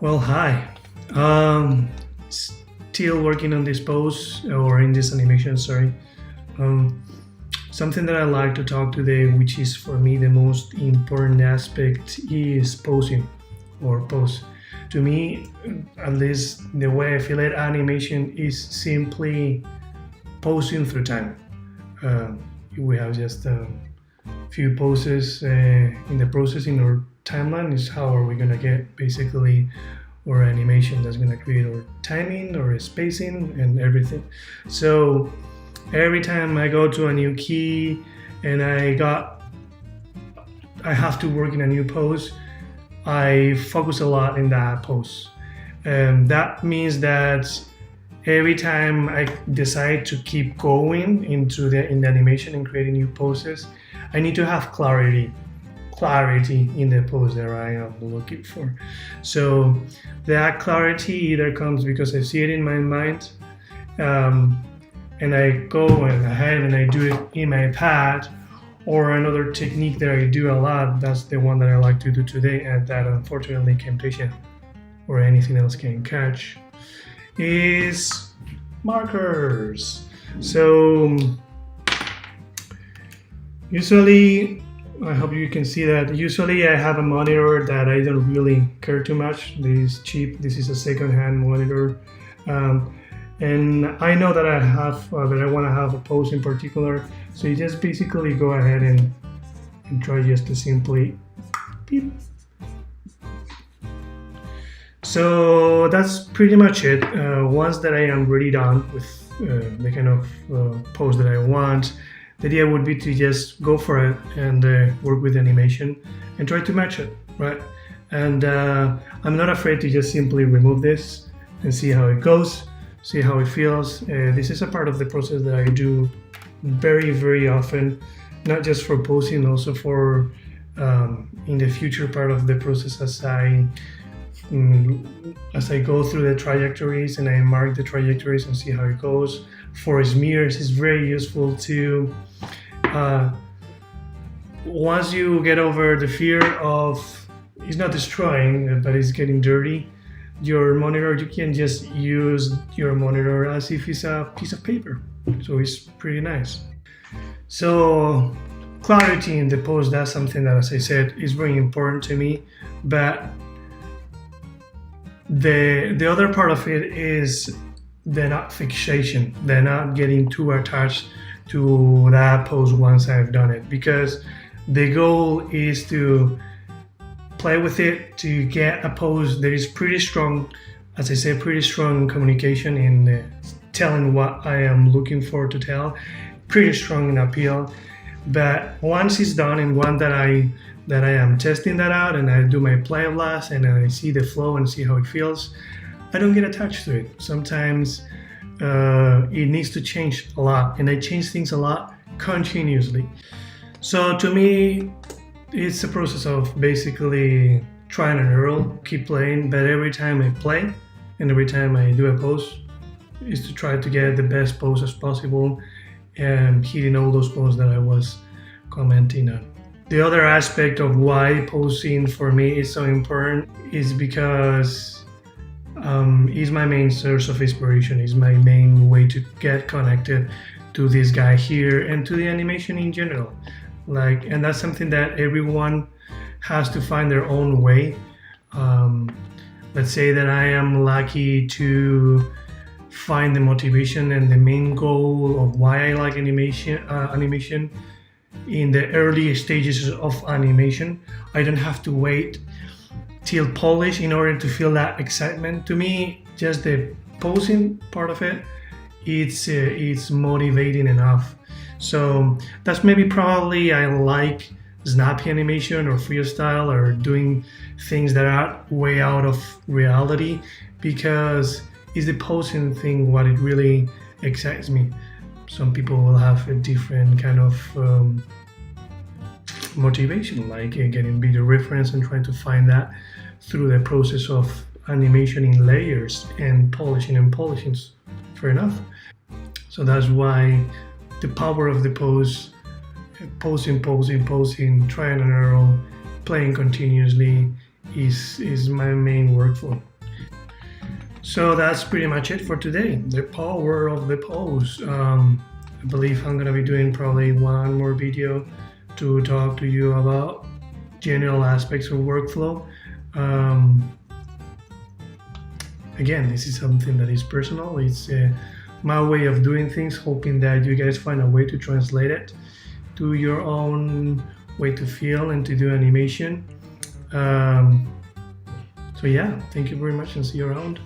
Well, hi. Still working on this pose or in this animation, sorry. Um, Something that I like to talk today, which is for me the most important aspect, is posing or pose. To me, at least the way I feel it, animation is simply posing through time. We have just a few poses in the process in our timeline is how are we gonna get basically or animation that's gonna create our timing or spacing and everything. So every time I go to a new key and I have to work in a new pose, I focus a lot in that pose. That means that every time I decide to keep going in the animation and creating new poses, I need to have clarity in the pose that I am looking for. So that clarity either comes because I see it in my mind, and I go ahead and I do it in my pad, or another technique that I do a lot, that's the one that I like to do today and that unfortunately KippCase or anything else can catch, is markers. So usually, I hope you can see that. Usually I have a monitor that I don't really care too much. This is cheap. This is a second-hand monitor. And I know that I want to have a pose in particular. So you just basically go ahead and try just to simply beep. So that's pretty much it. Once that I am really done with the kind of pose that I want, the idea would be to just go for it and work with animation and try to match it, right? And I'm not afraid to just simply remove this and see how it goes, see how it feels. This is a part of the process that I do very, very often, not just for posing, also for in the future part of the process as I go through the trajectories and I mark the trajectories and see how it goes. For smears, it's very useful to once you get over the fear of it's not destroying but it's getting dirty, your monitor, you can just use your monitor as if it's a piece of paper, so it's pretty nice. So clarity in the pose, that's something that, as I said, is very important to me, but the other part of it is the not fixation, the not getting too attached to that pose once I've done it, because the goal is to play with it to get a pose that is pretty strong, as I say, pretty strong communication in telling what I am looking for to tell, pretty strong in appeal. But once it's done and one that I am testing that out and I do my play blast and I see the flow and see how it feels, I don't get attached to it. Sometimes it needs to change a lot, and I change things a lot continuously. So to me, it's a process of basically trying and error, keep playing, but every time I play and every time I do a pose is to try to get the best pose as possible and hitting all those poses that I was commenting on. The other aspect of why posing for me is so important is because it's my main source of inspiration, is my main way to get connected to this guy here and to the animation in general. And that's something that everyone has to find their own way. Let's say that I am lucky to find the motivation and the main goal of why I like animation in the early stages of animation. I don't have to wait till polish in order to feel that excitement. To me, just the posing part of it, it's motivating enough. So that's maybe probably I like snappy animation or freestyle or doing things that are way out of reality, because it's the posing thing what it really excites me. Some people will have a different kind of motivation, like getting bigger reference and trying to find that through the process of animation in layers and polishing. Fair enough. So that's why the power of the pose, posing, trying and error, playing continuously is my main workflow. So that's pretty much it for today. The power of the pose. I believe I'm gonna be doing probably one more video to talk to you about general aspects of workflow. Again, this is something that is personal. It's my way of doing things, hoping that you guys find a way to translate it to your own way to feel and to do animation. So yeah, thank you very much and see you around.